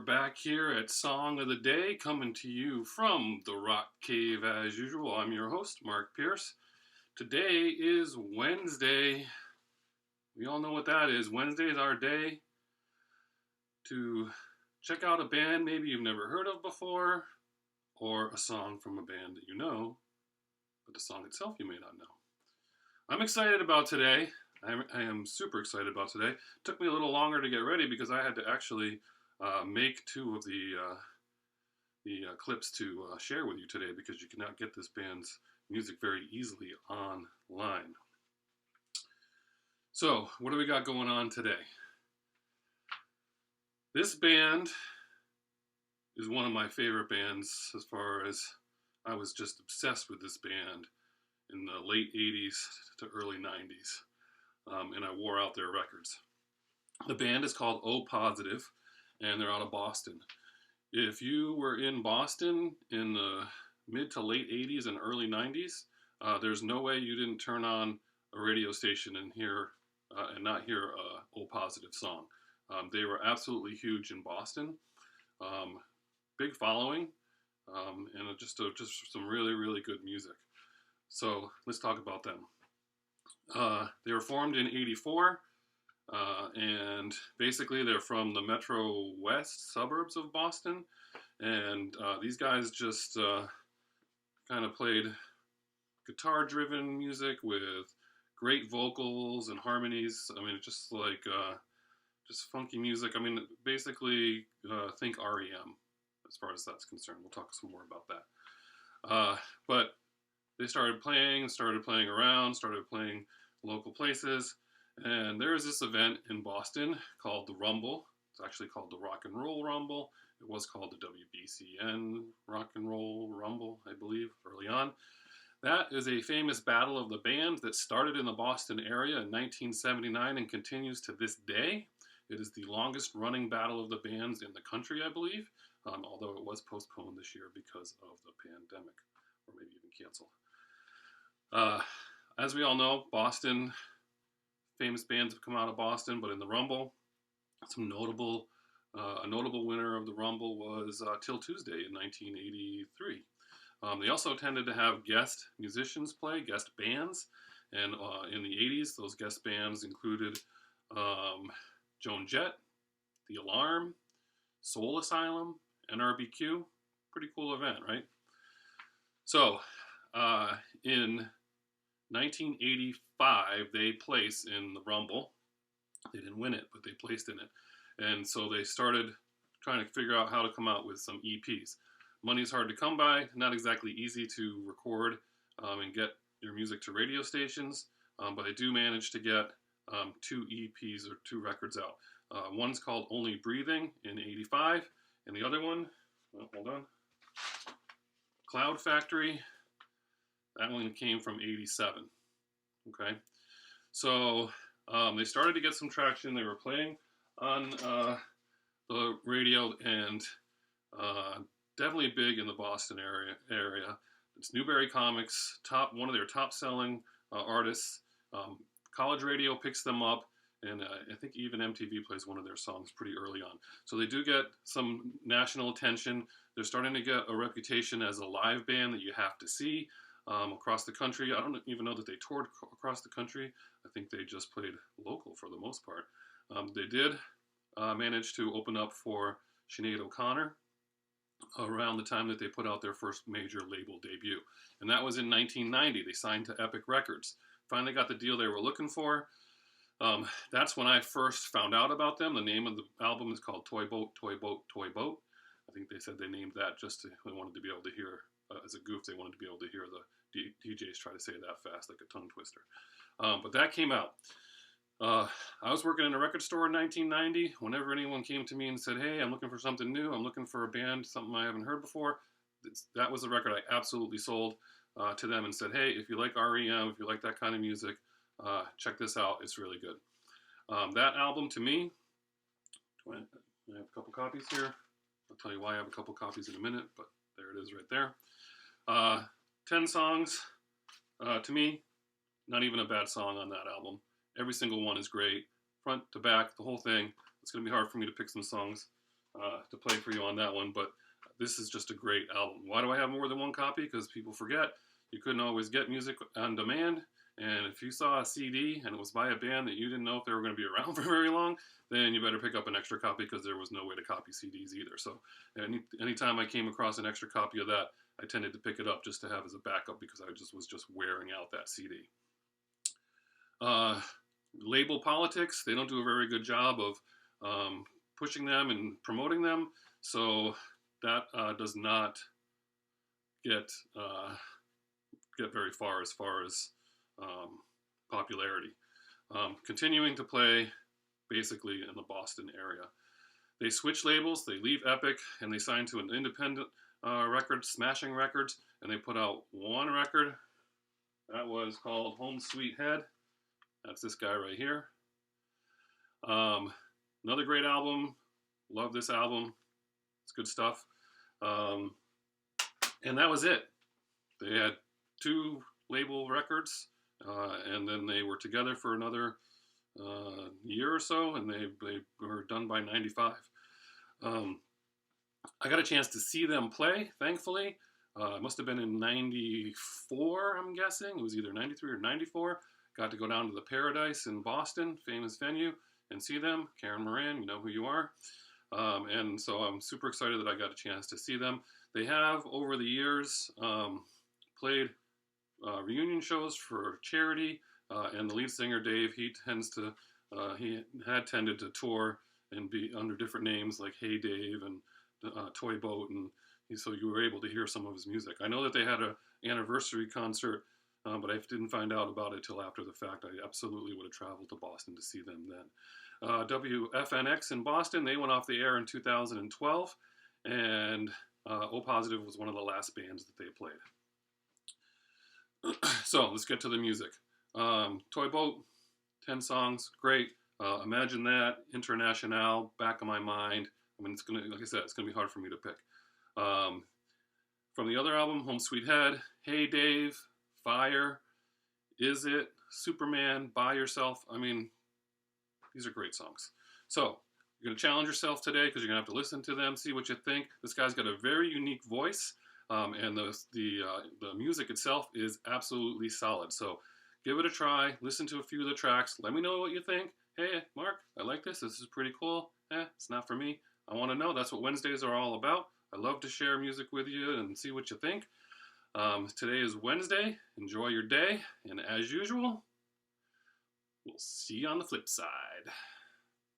back here at Song of the Day, coming to you from the Rock Cave as usual. I'm your host, Mark Pierce. Today is Wednesday. We all know what that is. Wednesday is our day to check out a band maybe you've never heard of before, or a song from a band that you know, but the song itself you may not know. I'm excited about today. I am super excited about today. It took me a little longer to get ready because I had to actually make two of the clips to share with you today because you cannot get this band's music very easily online. So, what do we got going on today? This band is one of my favorite bands as far as I was just obsessed with this band in the late 80s to early 90s. And I wore out their records. The band is called O Positive, and they're out of Boston. If you were in Boston in the mid to late 80s and early 90s, there's no way you didn't turn on a radio station and not hear a O Positive song. They were absolutely huge in Boston, big following, and just some really, really good music. So let's talk about them. They were formed in '84, and basically they're from the Metro West suburbs of Boston, and these guys just kind of played guitar-driven music with great vocals and harmonies. I mean, just like just funky music. I mean, basically think REM as far as that's concerned. We'll talk some more about that. But they started playing around, started playing local places, and there was this event in Boston called the Rumble. It's actually called the Rock and Roll Rumble. It was called the WBCN Rock and Roll Rumble, I believe, early on. That is a famous battle of the bands that started in the Boston area in 1979 and continues to this day. It is the longest running battle of the bands in the country, I believe, although it was postponed this year because of the pandemic, or maybe even canceled. As we all know, Boston, famous bands have come out of Boston, but in the Rumble, a notable winner of the Rumble was Till Tuesday in 1983. They also tended to have guest musicians play, guest bands, and in the 80s, those guest bands included Joan Jett, The Alarm, Soul Asylum, NRBQ. Pretty cool event, right? So, in 1985, they placed in the Rumble. They didn't win it, but they placed in it. And so they started trying to figure out how to come out with some EPs. Money's hard to come by, not exactly easy to record and get your music to radio stations, but they do manage to get two EPs or two records out. One's called Only Breathing in '85, and the other one, hold on, Cloud Factory. That one came from '87. Okay, so they started to get some traction. They were playing on the radio and definitely big in the Boston area. It's Newberry Comics, one of their top-selling artists. College radio picks them up, and I think even MTV plays one of their songs pretty early on. So they do get some national attention. They're starting to get a reputation as a live band that you have to see. Across the country. I don't even know that they toured across the country. I think they just played local for the most part. They did manage to open up for Sinead O'Connor around the time that they put out their first major label debut. And that was in 1990. They signed to Epic Records. Finally got the deal they were looking for. That's when I first found out about them. The name of the album is called Toy Boat, Toy Boat, Toy Boat. I think they said they named that they wanted to be able to hear, as a goof, they wanted to be able to hear the DJs try to say that fast, like a tongue twister. But that came out. I was working in a record store in 1990. Whenever anyone came to me and said, hey, I'm looking for something new, I'm looking for a band, something I haven't heard before, that was the record I absolutely sold to them and said, hey, if you like REM, if you like that kind of music, check this out. It's really good. That album, to me, I have a couple copies here. I'll tell you why I have a couple copies in a minute, but there it is right there. 10 songs, to me, not even a bad song on that album. Every single one is great, front to back, the whole thing. It's going to be hard for me to pick some songs to play for you on that one, but this is just a great album. Why do I have more than one copy? Because people forget you couldn't always get music on demand, and if you saw a CD and it was by a band that you didn't know if they were going to be around for very long, then you better pick up an extra copy because there was no way to copy CDs either. So anytime I came across an extra copy of that, I tended to pick it up just to have as a backup because I was just wearing out that CD. Label politics, they don't do a very good job of pushing them and promoting them, so that does not get very far as popularity. Continuing to play basically in the Boston area. They switch labels, they leave Epic, and they sign to an independent record, Smashing Records, and they put out one record that was called Home Sweet Head. That's this guy right here. Another great album. Love this album. It's good stuff. And that was it. They had 2 label records, and then they were together for another year or so, and they were done by 95. I got a chance to see them play, thankfully. It must have been in 94, I'm guessing. It was either 93 or 94. Got to go down to the Paradise in Boston, famous venue, and see them. Karen Moran, you know who you are. And so I'm super excited that I got a chance to see them. They have, over the years, played reunion shows for charity, and the lead singer, Dave, he had tended to tour and be under different names like Hey Dave and Toy Boat, and so you were able to hear some of his music. I know that they had an anniversary concert, but I didn't find out about it till after the fact. I absolutely would have traveled to Boston to see them then. WFNX in Boston, they went off the air in 2012, and O Positive was one of the last bands that they played. So let's get to the music. Toy Boat, 10 songs, great. Imagine That, International, Back of My Mind. I mean, it's gonna, like I said, it's gonna be hard for me to pick. From the other album, Home Sweet Head, Hey Dave, Fire, Is It, Superman, By Yourself. I mean, these are great songs. So you're gonna challenge yourself today because you're gonna have to listen to them, see what you think. This guy's got a very unique voice, and the music itself is absolutely solid. So give it a try. Listen to a few of the tracks. Let me know what you think. Hey, Mark, I like this. This is pretty cool. It's not for me. I want to know. That's what Wednesdays are all about. I love to share music with you and see what you think. Today is Wednesday. Enjoy your day. And as usual, we'll see you on the flip side.